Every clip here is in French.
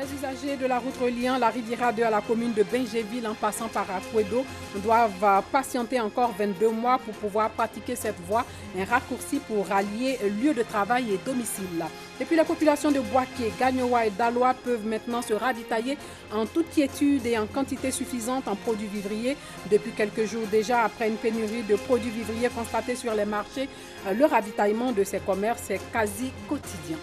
Les usagers de la route reliant la Riviera 2 à la commune de Bingéville en passant par Akwedo doivent patienter encore 22 mois pour pouvoir pratiquer cette voie, un raccourci pour rallier lieu de travail et domicile. Et puis la population de Boaké, Gagnoa et Daloa peuvent maintenant se ravitailler en toute quiétude et en quantité suffisante en produits vivriers. Depuis quelques jours déjà, après une pénurie de produits vivriers constatée sur les marchés, le ravitaillement de ces commerces est quasi quotidien.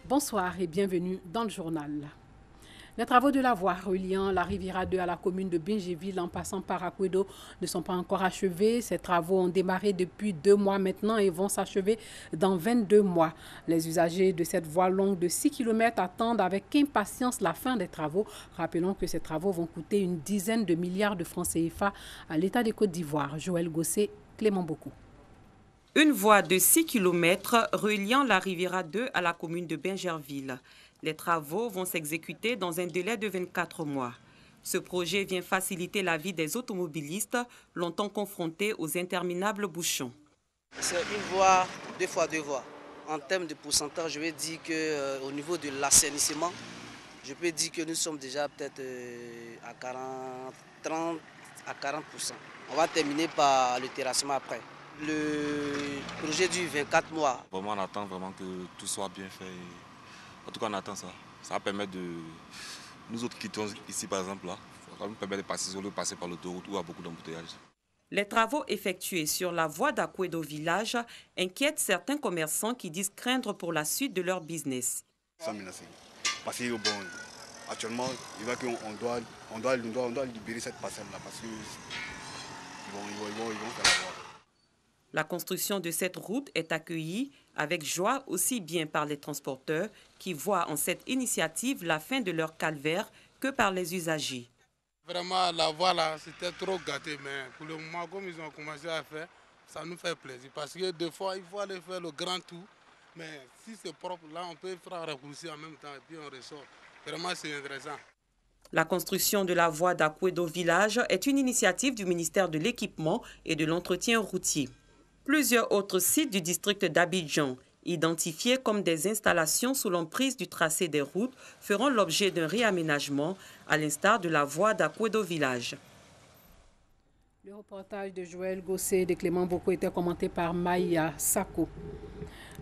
Bonsoir et bienvenue dans le journal. Les travaux de la voie reliant la Riviera 2 à la commune de Bingéville en passant par Akwedo ne sont pas encore achevés. Ces travaux ont démarré depuis 2 mois maintenant et vont s'achever dans 22 mois. Les usagers de cette voie longue de 6 km attendent avec impatience la fin des travaux. Rappelons que ces travaux vont coûter une dizaine de milliards de francs CFA à l'État de Côte d'Ivoire. Joël Gossé, Clément Beaucoup. Une voie de 6 km reliant la Riviera 2 à la commune de Bingerville. Les travaux vont s'exécuter dans un délai de 24 mois. Ce projet vient faciliter la vie des automobilistes, longtemps confrontés aux interminables bouchons. C'est une voie, 2 fois 2 voies. En termes de pourcentage, je vais dire qu'au niveau de l'assainissement, je peux dire que nous sommes déjà peut-être à 30 à 40%. On va terminer par le terrassement après. Le projet dure 24 mois. Vraiment, on attend vraiment que tout soit bien fait. En tout cas, on attend ça. Ça va permettre de... Nous autres qui sommes ici, par exemple, là, ça va nous permettre de passer sur le passer par l'autoroute où il y a beaucoup d'embouteillages. Les travaux effectués sur la voie d'Akwedo Village inquiètent certains commerçants qui disent craindre pour la suite de leur business. Sans menacer. Parce que bon, actuellement, il va qu'on doit libérer cette parcelle-là parce qu'ils vont faire la voie. La construction de cette route est accueillie avec joie aussi bien par les transporteurs qui voient en cette initiative la fin de leur calvaire que par les usagers. Vraiment, la voie là, c'était trop gâté, mais pour le moment, comme ils ont commencé à faire, ça nous fait plaisir. Parce que des fois, il faut aller faire le grand tour, mais si c'est propre, là, on peut faire un raccourci en même temps et puis on ressort. Vraiment, c'est intéressant. La construction de la voie d'Akwedo Village est une initiative du ministère de l'Équipement et de l'Entretien routier. Plusieurs autres sites du district d'Abidjan, identifiés comme des installations sous l'emprise du tracé des routes, feront l'objet d'un réaménagement, à l'instar de la voie d'Akwedo Village. Le reportage de Joël Gossé et de Clément Beaucoup était commenté par Maïa Sako.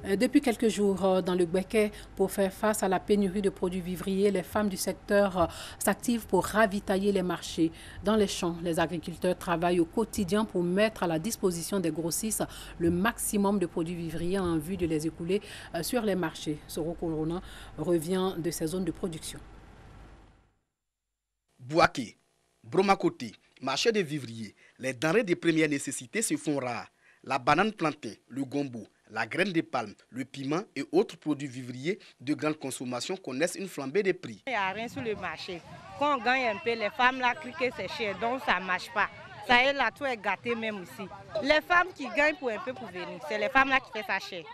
Depuis quelques jours, dans le Gbeke, pour faire face à la pénurie de produits vivriers, les femmes du secteur s'activent pour ravitailler les marchés. Dans les champs, les agriculteurs travaillent au quotidien pour mettre à la disposition des grossistes le maximum de produits vivriers en vue de les écouler sur les marchés. Soro Corona revient de ces zones de production. Boaké, Bromakoté, marché des vivriers, les denrées de première nécessité se font rares. La banane plantain, le gombo, la graine de palme, le piment et autres produits vivriers de grande consommation connaissent une flambée des prix. Il n'y a rien sur le marché. Quand on gagne un peu, les femmes là crient que c'est cher, donc ça ne marche pas. Ça y est, là, tout est gâté même aussi. Les femmes qui gagnent pour un peu pour venir, c'est les femmes là qui font ça cher.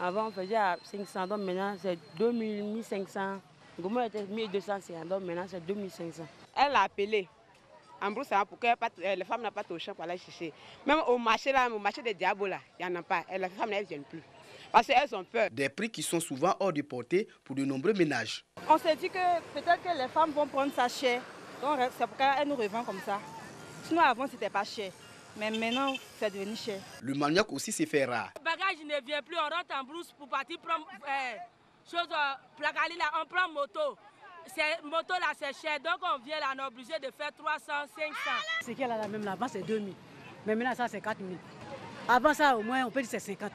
Avant, on faisait à 500, donc maintenant c'est 2000, 1500. Gombo était 1200, donc maintenant c'est 2500. Elle a appelé. En brousse, pour que les femmes n'ont pas au champ pour aller chercher. Même au marché, là, au marché des diables, il n'y en a pas. Les femmes ne viennent plus. Parce qu'elles ont peur. Des prix qui sont souvent hors de portée pour de nombreux ménages. On s'est dit que peut-être que les femmes vont prendre ça cher. Donc c'est pourquoi elles nous revendent comme ça. Sinon avant, ce n'était pas cher. Mais maintenant, c'est devenu cher. Le manioc aussi s'est fait rare. Le bagage ne vient plus. On rentre en brousse pour partir prendre plagali là. On prend moto. Moto là c'est cher, donc on vient là, on est obligé de faire 300, 500. Ce qui est là, même là-bas c'est 2000, mais maintenant ça c'est 4000. Avant ça au moins on peut dire c'est 50,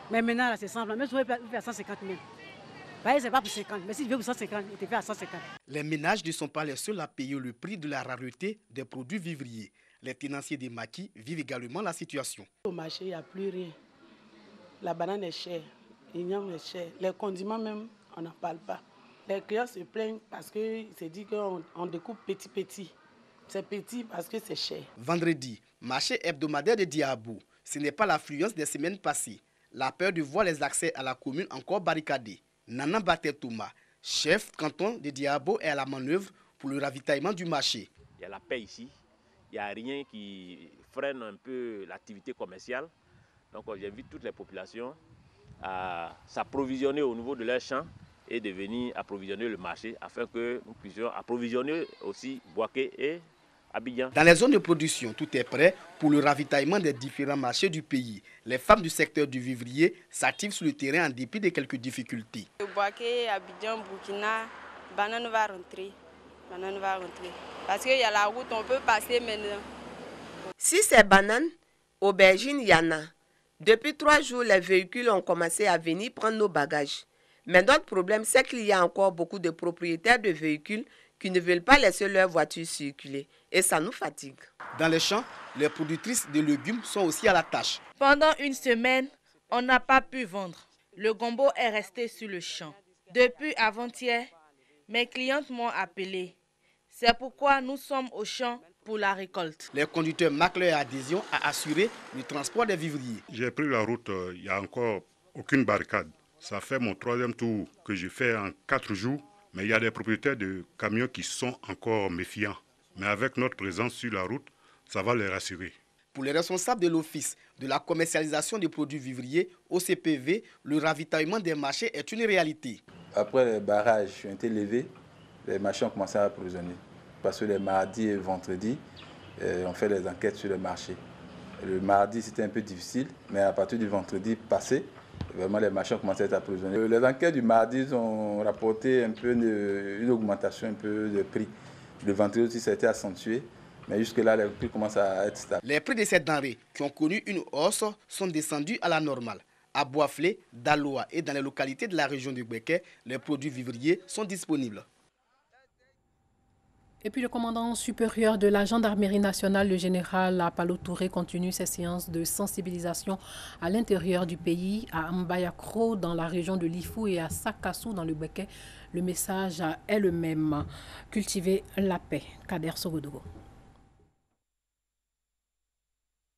mais maintenant là c'est 100, même si on peut faire 150 000. C'est pas pour 50, mais si tu veux pour 150, il te fait à 150. Les ménages ne sont pas les seuls à payer le prix de la rareté des produits vivriers. Les tenanciers des maquis vivent également la situation. Au marché, il n'y a plus rien. La banane est chère, l'igname est cher, les condiments même, on n'en parle pas. Les clients se plaignent parce qu'ils se disent qu'on découpe petit. C'est petit parce que c'est cher. Vendredi, marché hebdomadaire de Diabo. Ce n'est pas l'affluence des semaines passées. La peur de voir les accès à la commune encore barricadés. Nana Batetouma, chef canton de Diabo, est à la manœuvre pour le ravitaillement du marché. Il y a la paix ici. Il n'y a rien qui freine un peu l'activité commerciale. Donc j'invite toutes les populations à s'approvisionner au niveau de leurs champs et de venir approvisionner le marché afin que nous puissions approvisionner aussi Bouaké et Abidjan. Dans les zones de production, tout est prêt pour le ravitaillement des différents marchés du pays. Les femmes du secteur du vivrier s'activent sur le terrain en dépit de quelques difficultés. Bouaké, Abidjan, Burkina, banane va rentrer. Banane va rentrer. Parce qu'il y a la route, on peut passer maintenant. Si c'est banane, aubergine, il y en a. Depuis 3 jours, les véhicules ont commencé à venir prendre nos bagages. Mais notre problème, c'est qu'il y a encore beaucoup de propriétaires de véhicules qui ne veulent pas laisser leur voiture circuler. Et ça nous fatigue. Dans les champs, les productrices de légumes sont aussi à la tâche. Pendant une semaine, on n'a pas pu vendre. Le gombo est resté sur le champ. Depuis avant-hier, mes clientes m'ont appelé. C'est pourquoi nous sommes au champ pour la récolte. Les conducteurs marquent leur adhésion à assurer le transport des vivriers. J'ai pris la route, il n'y a encore aucune barricade. Ça fait mon 3e tour que je fais en 4 jours. Mais il y a des propriétaires de camions qui sont encore méfiants. Mais avec notre présence sur la route, ça va les rassurer. Pour les responsables de l'Office de la commercialisation des produits vivriers, OCPV, le ravitaillement des marchés est une réalité. Après les barrages ont été levés, les marchés ont commencé à approvisionner. Parce que les mardis et vendredis, on fait les enquêtes sur le marché. Le mardi, c'était un peu difficile, mais à partir du vendredi passé, vraiment, les marchés ont commencé à être approvisionnés. Les enquêtes du mardi ont rapporté un peu une augmentation un peu de prix. Le vendredi aussi, ça a été accentué, mais jusque-là, les prix commencent à être stables. Les prix de ces denrées qui ont connu une hausse sont descendus à la normale. À Boisflé, Daloa et dans les localités de la région de Bouaké, les produits vivriers sont disponibles. Et puis le commandant supérieur de la gendarmerie nationale, le général Apalo Touré, continue ses séances de sensibilisation à l'intérieur du pays, à Mbayakro dans la région de Lifou et à Sakassou dans le Bouaké. Le message est le même. Cultiver la paix. Kader Sogodogo.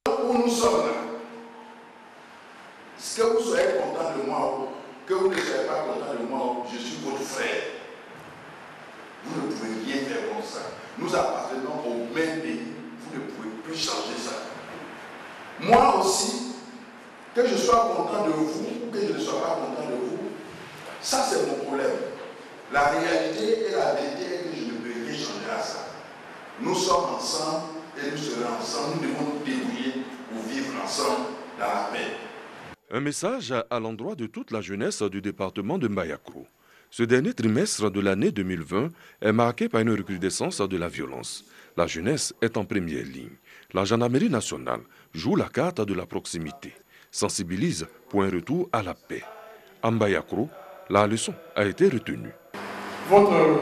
Où nous sommes là, est-ce que vous soyez content de moi, que vous ne soyez pas content de moi, je suis votre frère. Vous ne pouvez rien faire comme ça. Nous appartenons au même pays. Vous ne pouvez plus changer ça. Moi aussi, que je sois content de vous ou que je ne sois pas content de vous, ça c'est mon problème. La réalité et la vérité est que je ne peux rien changer à ça. Nous sommes ensemble et nous serons ensemble. Nous devons nous débrouiller pour vivre ensemble dans la paix. Un message à l'endroit de toute la jeunesse du département de Mbayakro. Ce dernier trimestre de l'année 2020 est marqué par une recrudescence de la violence. La jeunesse est en première ligne. La gendarmerie nationale joue la carte de la proximité, sensibilise pour un retour à la paix. À Mbayakro, la leçon a été retenue. Votre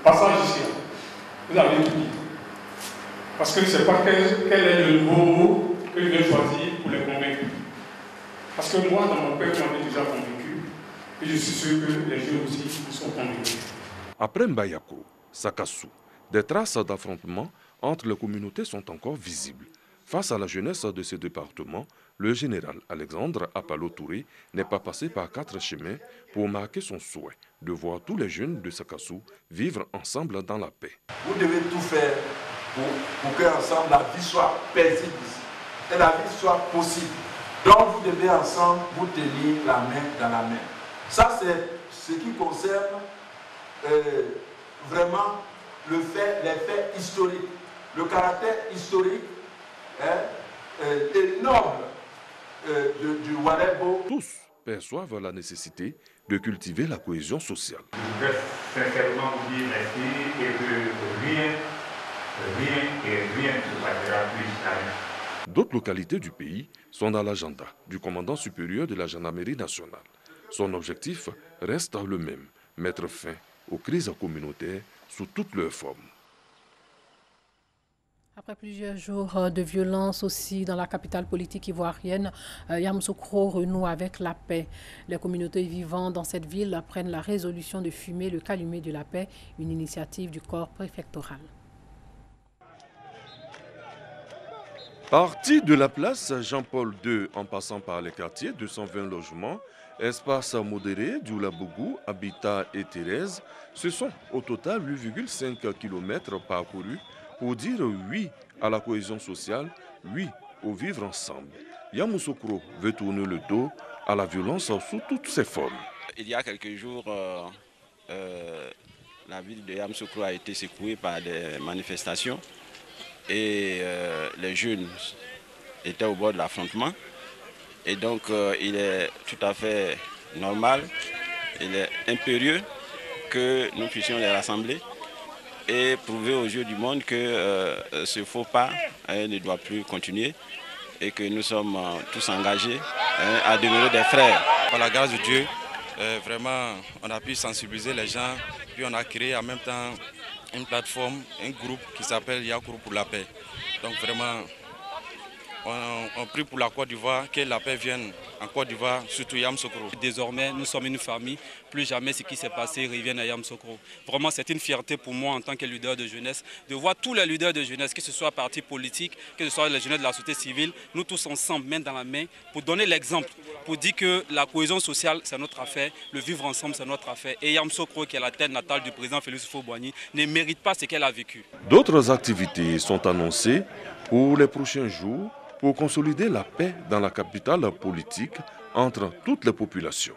passage ici, vous avez tout dit. Parce que je ne sais pas quel est le nouveau mot que je vais choisir pour les convaincre. Parce que moi, dans mon peuple, j'en ai déjà convaincu. Et je suis sûr que les jeunes aussi sont convaincus. Après Mbayakro, Sakassou, des traces d'affrontements entre les communautés sont encore visibles. Face à la jeunesse de ces départements, le général Alexandre Apalo Touré n'est pas passé par 4 chemins pour marquer son souhait de voir tous les jeunes de Sakassou vivre ensemble dans la paix. Vous devez tout faire pour qu'ensemble la vie soit paisible et la vie soit possible. Donc vous devez ensemble vous tenir la main dans la main. Ça c'est ce qui concerne vraiment les faits historiques, le caractère historique et noble du Warebo. Tous perçoivent la nécessité de cultiver la cohésion sociale. Je voudrais sincèrement vous dire merci et que rien ne se passera plus tard. D'autres localités du pays sont dans l'agenda du commandant supérieur de la gendarmerie nationale. Son objectif reste le même, mettre fin aux crises communautaires sous toutes leurs formes. Après plusieurs jours de violence aussi dans la capitale politique ivoirienne, Yamoussoukro renoue avec la paix. Les communautés vivant dans cette ville prennent la résolution de fumer le calumet de la paix, une initiative du corps préfectoral. Parti de la place Jean-Paul II en passant par les quartiers 220 logements, espace modéré, Djoulabougou, Habitat et Thérèse, ce sont au total 8,5 km parcourus pour dire oui à la cohésion sociale, oui au vivre ensemble. Yamoussoukro veut tourner le dos à la violence sous toutes ses formes. il y a quelques jours, la ville de Yamoussoukro a été secouée par des manifestations et les jeunes étaient au bord de l'affrontement. Et donc il est tout à fait normal, il est impérieux que nous puissions les rassembler et prouver aux yeux du monde que ce faux pas ne doit plus continuer et que nous sommes tous engagés à demeurer des frères. Par la grâce de Dieu, vraiment, on a pu sensibiliser les gens, puis on a créé en même temps une plateforme, un groupe qui s'appelle Yakourou pour la paix. Donc vraiment, on prie pour la Côte d'Ivoire, que la paix vienne en Côte d'Ivoire, surtout Yamoussoukro. Désormais, nous sommes une famille. Plus jamais ce qui s'est passé revienne à Yamoussoukro. Vraiment, c'est une fierté pour moi en tant que leader de jeunesse, de voir tous les leaders de jeunesse, que ce soit partis politiques, que ce soit les jeunes de la société civile, nous tous ensemble, main dans la main, pour donner l'exemple, pour dire que la cohésion sociale, c'est notre affaire, le vivre ensemble, c'est notre affaire. Et Yamoussoukro, qui est la terre natale du président Félix Houphouët-Boigny, ne mérite pas ce qu'elle a vécu. D'autres activités sont annoncées pour les prochains jours, pour consolider la paix dans la capitale politique entre toutes les populations.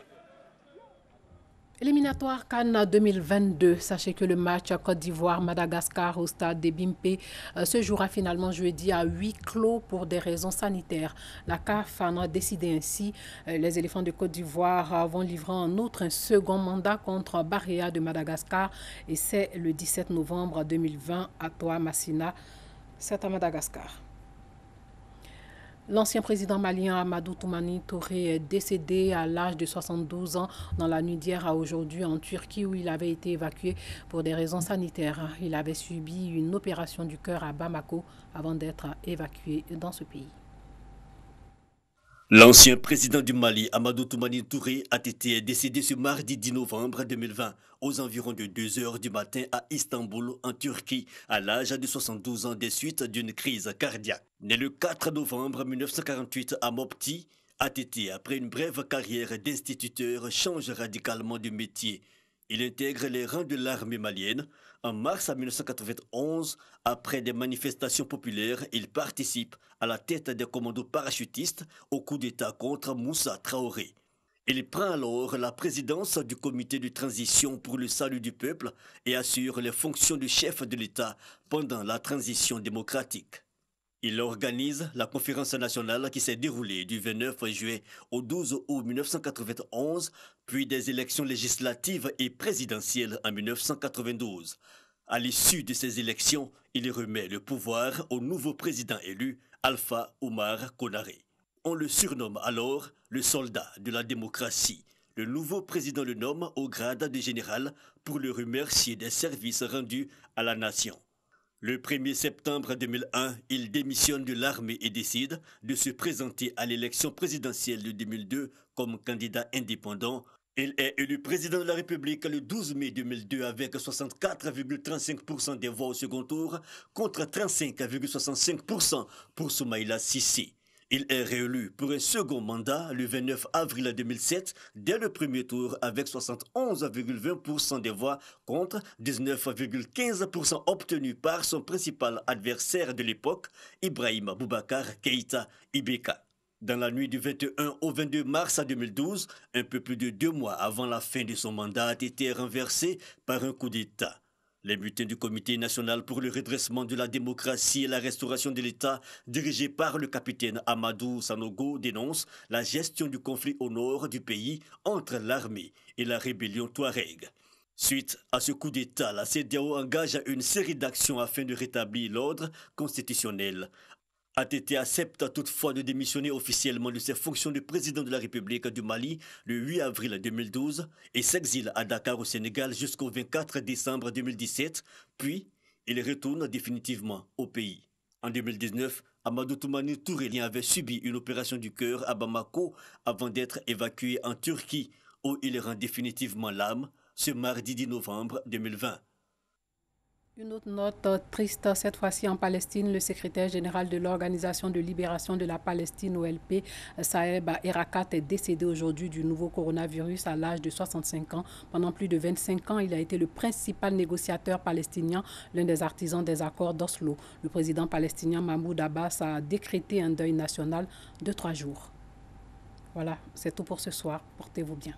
Éliminatoire Cannes 2022. Sachez que le match Côte d'Ivoire-Madagascar au stade des Bimpe se jouera finalement jeudi à huis clos pour des raisons sanitaires. La CAF en a décidé ainsi. Les éléphants de Côte d'Ivoire vont livrer en outre un second mandat contre Barea de Madagascar et c'est le 17 novembre 2020 à Toamasina. C'est à Madagascar. L'ancien président malien Amadou Toumani Touré est décédé à l'âge de 72 ans dans la nuit d'hier à aujourd'hui en Turquie où il avait été évacué pour des raisons sanitaires. Il avait subi une opération du cœur à Bamako avant d'être évacué dans ce pays. L'ancien président du Mali, Amadou Toumani Touré, a été décédé ce mardi 10 novembre 2020 aux environs de 2 h du matin à Istanbul, en Turquie, à l'âge de 72 ans des suites d'une crise cardiaque. Né le 4 novembre 1948 à Mopti, ATT, après une brève carrière d'instituteur, change radicalement de métier. Il intègre les rangs de l'armée malienne. En mars 1991, après des manifestations populaires, il participe à la tête des commandos parachutistes au coup d'État contre Moussa Traoré. Il prend alors la présidence du comité de transition pour le salut du peuple et assure les fonctions de chef de l'État pendant la transition démocratique. Il organise la conférence nationale qui s'est déroulée du 29 juillet au 12 août 1991, puis des élections législatives et présidentielles en 1992. À l'issue de ces élections, il remet le pouvoir au nouveau président élu, Alpha Oumar Konaré. On le surnomme alors le soldat de la démocratie. Le nouveau président le nomme au grade de général pour le remercier des services rendus à la nation. Le 1er septembre 2001, il démissionne de l'armée et décide de se présenter à l'élection présidentielle de 2002 comme candidat indépendant. Il est élu président de la République le 12 mai 2002 avec 64,35% des voix au second tour contre 35,65% pour Soumaïla Cissé. Il est réélu pour un second mandat le 29 avril 2007 dès le premier tour avec 71,20% des voix contre 19,15% obtenus par son principal adversaire de l'époque, Ibrahima Boubacar Keïta Ibeka. Dans la nuit du 21 au 22 mars 2012, un peu plus de 2 mois avant la fin de son mandat, a été renversé par un coup d'État. Les bulletins du Comité national pour le redressement de la démocratie et la restauration de l'État, dirigé par le capitaine Amadou Sanogo, dénoncent la gestion du conflit au nord du pays entre l'armée et la rébellion Touareg. Suite à ce coup d'État, la CEDEAO engage une série d'actions afin de rétablir l'ordre constitutionnel. ATT accepte toutefois de démissionner officiellement de ses fonctions de président de la République du Mali le 8 avril 2012 et s'exile à Dakar au Sénégal jusqu'au 24 décembre 2017, puis il retourne définitivement au pays. En 2019, Amadou Toumani Touré avait subi une opération du cœur à Bamako avant d'être évacué en Turquie où il rend définitivement l'âme ce mardi 10 novembre 2020. Une autre note triste, cette fois-ci en Palestine, le secrétaire général de l'Organisation de libération de la Palestine, OLP, Saeb Erakat, est décédé aujourd'hui du nouveau coronavirus à l'âge de 65 ans. Pendant plus de 25 ans, il a été le principal négociateur palestinien, l'un des artisans des accords d'Oslo. Le président palestinien Mahmoud Abbas a décrété un deuil national de 3 jours. Voilà, c'est tout pour ce soir. Portez-vous bien.